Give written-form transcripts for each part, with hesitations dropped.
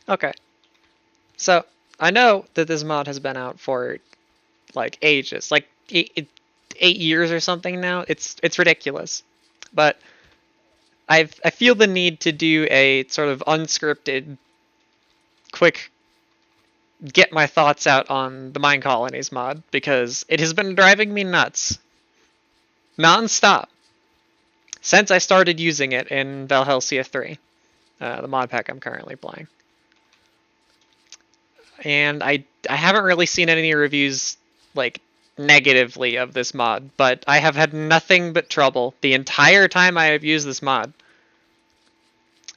Okay. So I know that this mod has been out for like ages, like 8 years or something now. It's ridiculous, but I feel the need to do a sort of unscripted, quick get my thoughts out on the Minecolonies mod because it has been driving me nuts non-stop since I started using it in Valhalla 3, the mod pack I'm currently playing. And I haven't really seen any reviews like negatively of this mod, but I have had nothing but trouble the entire time I have used this mod.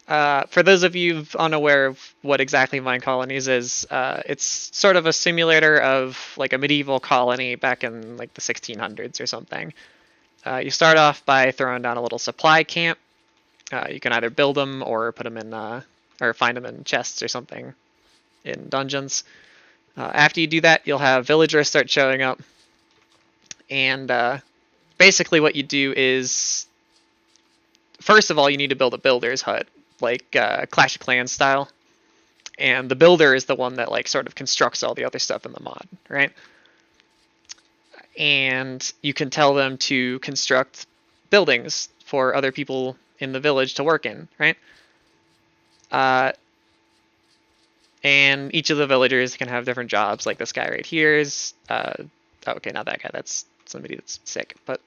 For those of you unaware of what exactly Minecolonies is, it's sort of a simulator of like a medieval colony back in like the 1600s or something. You start off by throwing down a little supply camp. You can either build them or put them in, or find them in chests or something in dungeons. After you do that, you'll have villagers start showing up, and basically what you do is, first of all, you need to build a builder's hut, like Clash of Clans style, and the builder is the one that like sort of constructs all the other stuff in the mod, right? And you can tell them to construct buildings for other people in the village to work in, right? Uh, and each of the villagers can have different jobs. Like this guy right here is, okay, not that guy. That's somebody that's sick. But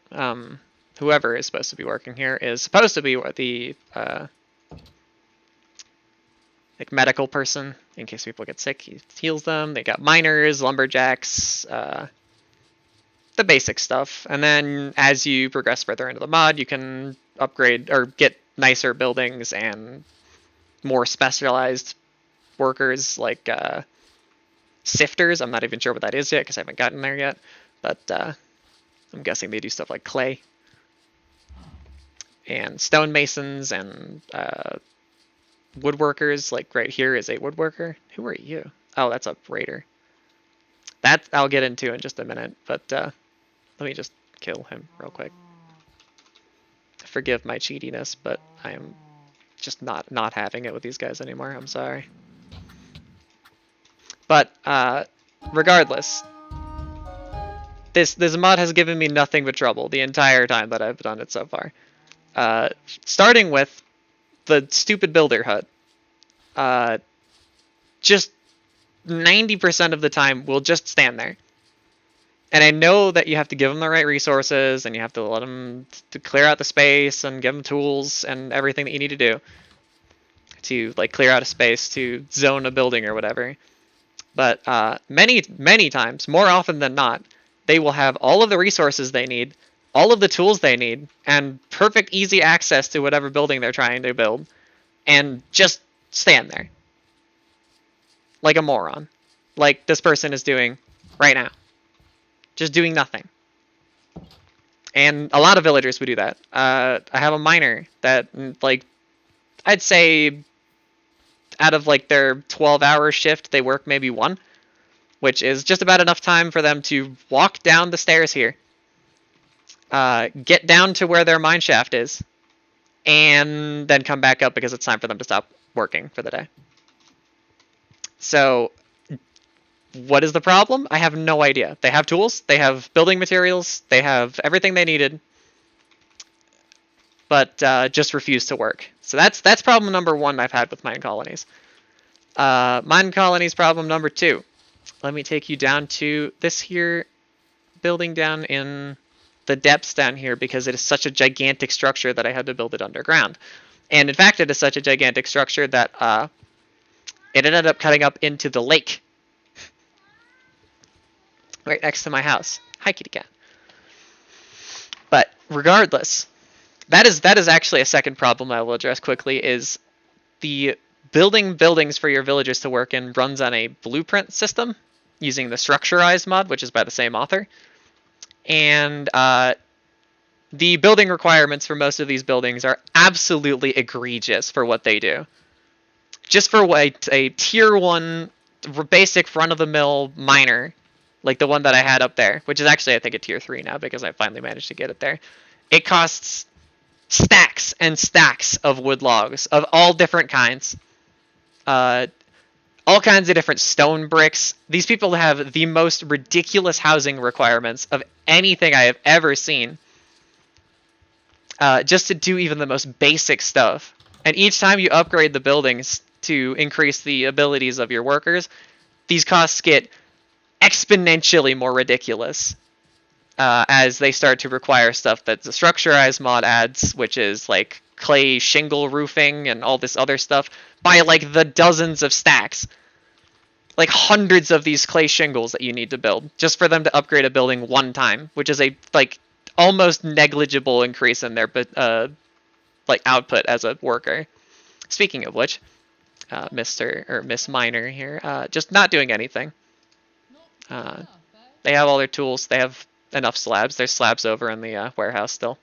whoever is supposed to be working here is supposed to be the like medical person in case people get sick. He heals them. They got miners, lumberjacks, the basic stuff. And then as you progress further into the mod, you can upgrade or get nicer buildings and more specialized workers like sifters. I'm not even sure what that is yet because I haven't gotten there yet, but I'm guessing they do stuff like clay and stonemasons and woodworkers. Like right here is a woodworker. Who are you? Oh, that's a raider. That I'll get into in just a minute, but let me just kill him real quick. Forgive my cheatiness, but I am just not having it with these guys anymore. I'm sorry. But regardless, this mod has given me nothing but trouble the entire time that I've done it so far. Starting with the stupid builder hut. Just 90% of the time will just stand there. And I know that you have to give them the right resources and you have to let them to clear out the space and give them tools and everything that you need to do to like clear out a space to zone a building or whatever. But many times, more often than not, they will have all of the resources they need, all of the tools they need, and perfect easy access to whatever building they're trying to build, and just stand there like a moron, like this person is doing right now, just doing nothing. And a lot of villagers would do that. I have a miner that, like, I'd say out of like their 12-hour shift, they work maybe one, which is just about enough time for them to walk down the stairs here, get down to where their mine shaft is, and then come back up because it's time for them to stop working for the day. So what is the problem? I have no idea. They have tools, they have building materials, they have everything they needed, but just refuse to work. So that's problem number one I've had with Minecolonies. Minecolonies problem number two. Let me take you down to this here building down in the depths down here because it is such a gigantic structure that I had to build it underground. And in fact, it is such a gigantic structure that it ended up cutting up into the lake right next to my house. Hi, kitty cat. But regardless, that is actually a second problem I will address quickly, is the building buildings for your villagers to work in runs on a blueprint system using the Structurized mod, which is by the same author. And the building requirements for most of these buildings are absolutely egregious for what they do. Just for what a tier 1 basic run-of-the-mill miner, like the one that I had up there, which is actually I think a tier 3 now because I finally managed to get it there, it costs stacks and stacks of wood logs of all different kinds. all kinds of different stone bricks. These people have the most ridiculous housing requirements of anything I have ever seen. Just to do even the most basic stuff. And each time you upgrade the buildings to increase the abilities of your workers, these costs get exponentially more ridiculous as they start to require stuff that the Structurize mod adds, which is like clay shingle roofing and all this other stuff, by like the dozens of stacks. Like hundreds of these clay shingles that you need to build just for them to upgrade a building one time, which is a like almost negligible increase in their like output as a worker. Speaking of which, Mr. or Miss Miner here, just not doing anything. They have all their tools. They have enough slabs. There's slabs over in the warehouse still.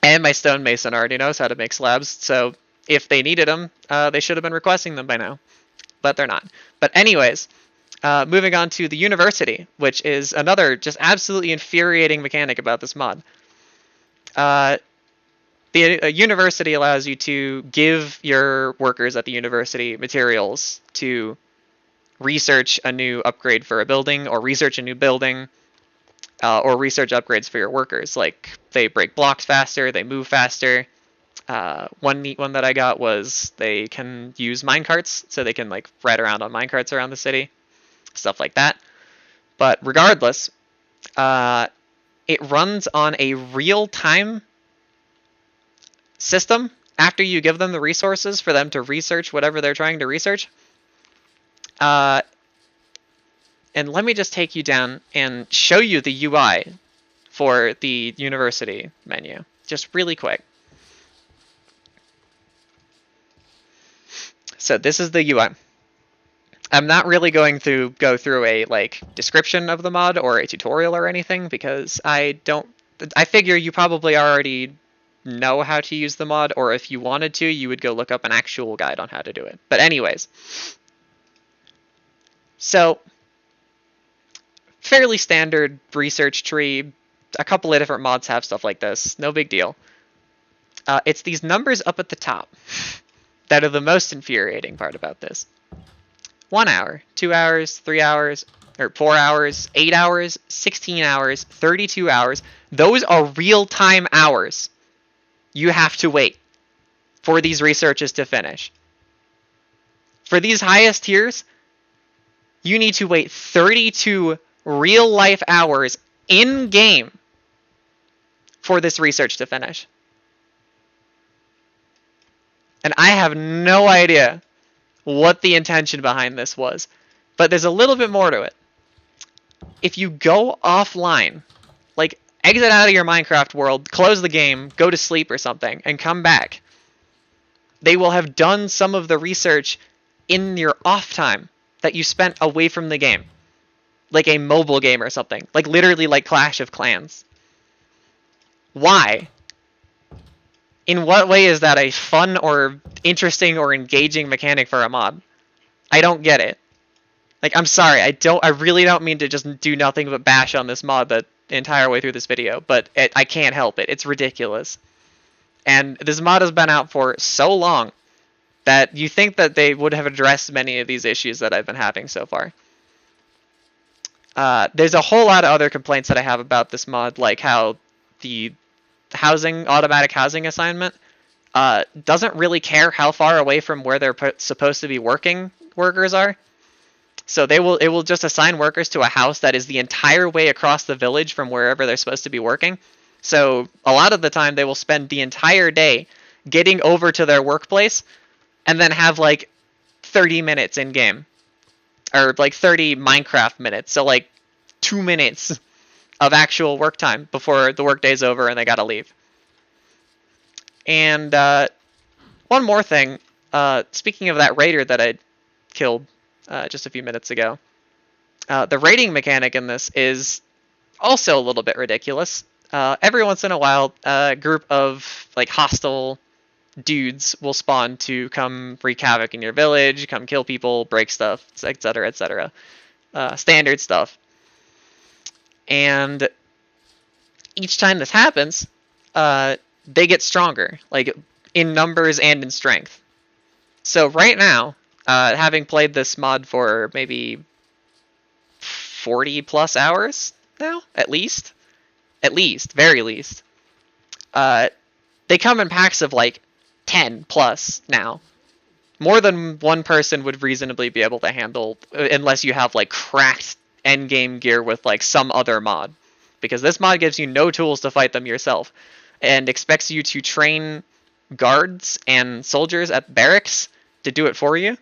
And my stonemason already knows how to make slabs, so if they needed them, they should have been requesting them by now. But they're not. But anyways, moving on to the university, which is another just absolutely infuriating mechanic about this mod. The university allows you to give your workers at the university materials to research a new upgrade for a building, or research a new building, or research upgrades for your workers. Like, they break blocks faster, they move faster. One neat one that I got was they can use minecarts, so they can like ride around on minecarts around the city, stuff like that. But regardless, it runs on a real-time system after you give them the resources for them to research whatever they're trying to research. And let me just take you down and show you the UI for the university menu, just really quick. So this is the UI. I'm not really going to go through a like description of the mod or a tutorial or anything, because I figure you probably already know how to use the mod, or if you wanted to, you would go look up an actual guide on how to do it. But anyways, so fairly standard research tree. A couple of different mods have stuff like this. No big deal. It's these numbers up at the top that are the most infuriating part about this. 1 hour, 2 hours, 3 hours, or 4 hours, 8 hours, 16 hours, 32 hours. Those are real-time hours you have to wait for these researches to finish. For these highest tiers, you need to wait 32 real-life hours in-game for this research to finish. And I have no idea what the intention behind this was, but there's a little bit more to it. If you go offline, like exit out of your Minecraft world, close the game, go to sleep or something, and come back, they will have done some of the research in your off time that you spent away from the game. Like a mobile game or something. Like literally like Clash of Clans. Why? In what way is that a fun or interesting or engaging mechanic for a mod? I don't get it. Like, I'm sorry, I really don't mean to just do nothing but bash on this mod the entire way through this video, but I can't help it. It's ridiculous. And this mod has been out for so long that you think that they would have addressed many of these issues that I've been having so far. There's a whole lot of other complaints that I have about this mod, like how the automatic housing assignment doesn't really care how far away from where they're supposed to be working workers are. So it will just assign workers to a house that is the entire way across the village from wherever they're supposed to be working. So a lot of the time they will spend the entire day getting over to their workplace and then have like 30 minutes in game. Or like 30 Minecraft minutes. So like 2 minutes of actual work time before the workday's over and they gotta leave. And one more thing. Speaking of that raider that I killed just a few minutes ago, the raiding mechanic in this is also a little bit ridiculous. Every once in a while, a group of like hostile dudes will spawn to come wreak havoc in your village, come kill people, break stuff, etc., etc. Standard stuff. And each time this happens, they get stronger, like in numbers and in strength. So right now, Having played this mod for maybe 40 plus hours now, at least, very least. They come in packs of like 10 plus now. More than one person would reasonably be able to handle, unless you have like cracked endgame gear with like some other mod. Because this mod gives you no tools to fight them yourself, and expects you to train guards and soldiers at barracks to do it for you.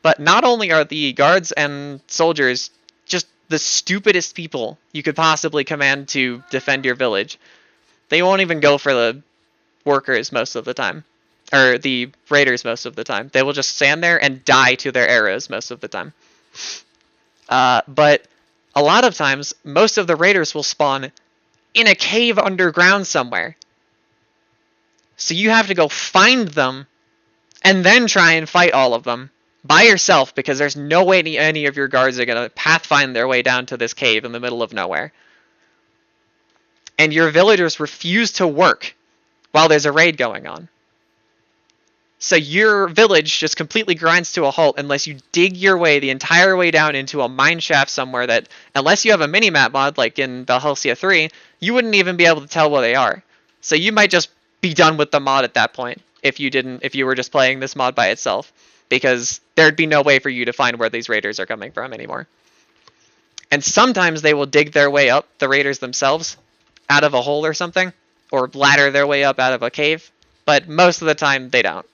But not only are the guards and soldiers just the stupidest people you could possibly command to defend your village, they won't even go for the workers most of the time. Or the raiders most of the time. They will just stand there and die to their arrows most of the time. But a lot of times, most of the raiders will spawn in a cave underground somewhere. So you have to go find them and then try and fight all of them by yourself, because there's no way any of your guards are going to pathfind their way down to this cave in the middle of nowhere. And your villagers refuse to work while there's a raid going on. So your village just completely grinds to a halt unless you dig your way the entire way down into a mine shaft somewhere that, unless you have a minimap mod like in Valhalla 3, you wouldn't even be able to tell where they are. So you might just be done with the mod at that point if you were just playing this mod by itself, because there'd be no way for you to find where these raiders are coming from anymore. And sometimes they will dig their way up, the raiders themselves, out of a hole or something, or ladder their way up out of a cave, but most of the time they don't.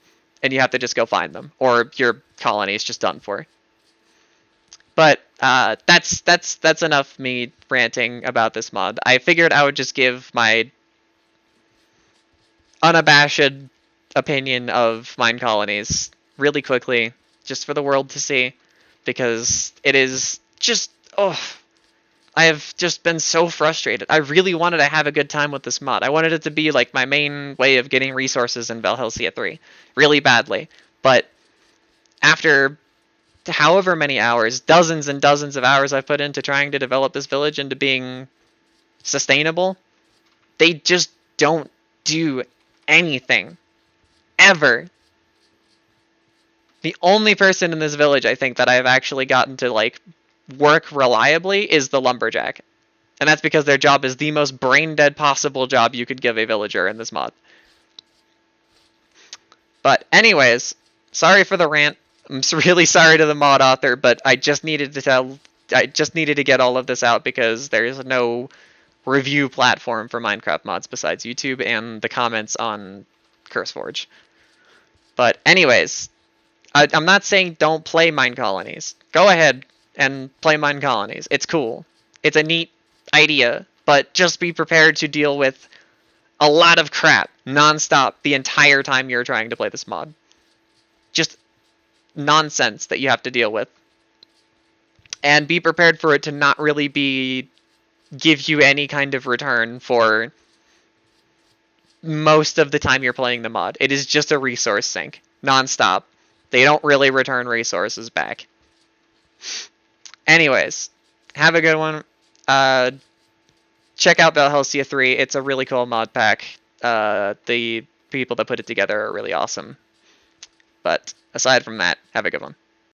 And you have to just go find them, or your colony is just done for. But that's enough me ranting about this mod. I figured I would just give my unabashed opinion of Minecolonies really quickly, just for the world to see, because it is just, I have just been so frustrated. I really wanted to have a good time with this mod. I wanted it to be like my main way of getting resources in Valhalla 3, really badly. But after however many hours, dozens and dozens of hours I've put into trying to develop this village into being sustainable, they just don't do anything. Ever. The only person in this village I think that I've actually gotten to like work reliably is the lumberjack. And that's because their job is the most brain dead possible job you could give a villager in this mod. But anyways, sorry for the rant. I'm really sorry to the mod author, but I just needed to get all of this out because there's no review platform for Minecraft mods besides YouTube and the comments on CurseForge. But anyways, I'm not saying don't play Minecolonies. Go ahead and play Minecolonies. It's cool. It's a neat idea, but just be prepared to deal with a lot of crap nonstop the entire time you're trying to play this mod. Just nonsense that you have to deal with. And be prepared for it to not really give you any kind of return for most of the time you're playing the mod. It is just a resource sink, nonstop. They don't really return resources back. Anyways, have a good one. Check out Valhalla 3. It's a really cool mod pack. The people that put it together are really awesome. But aside from that, have a good one.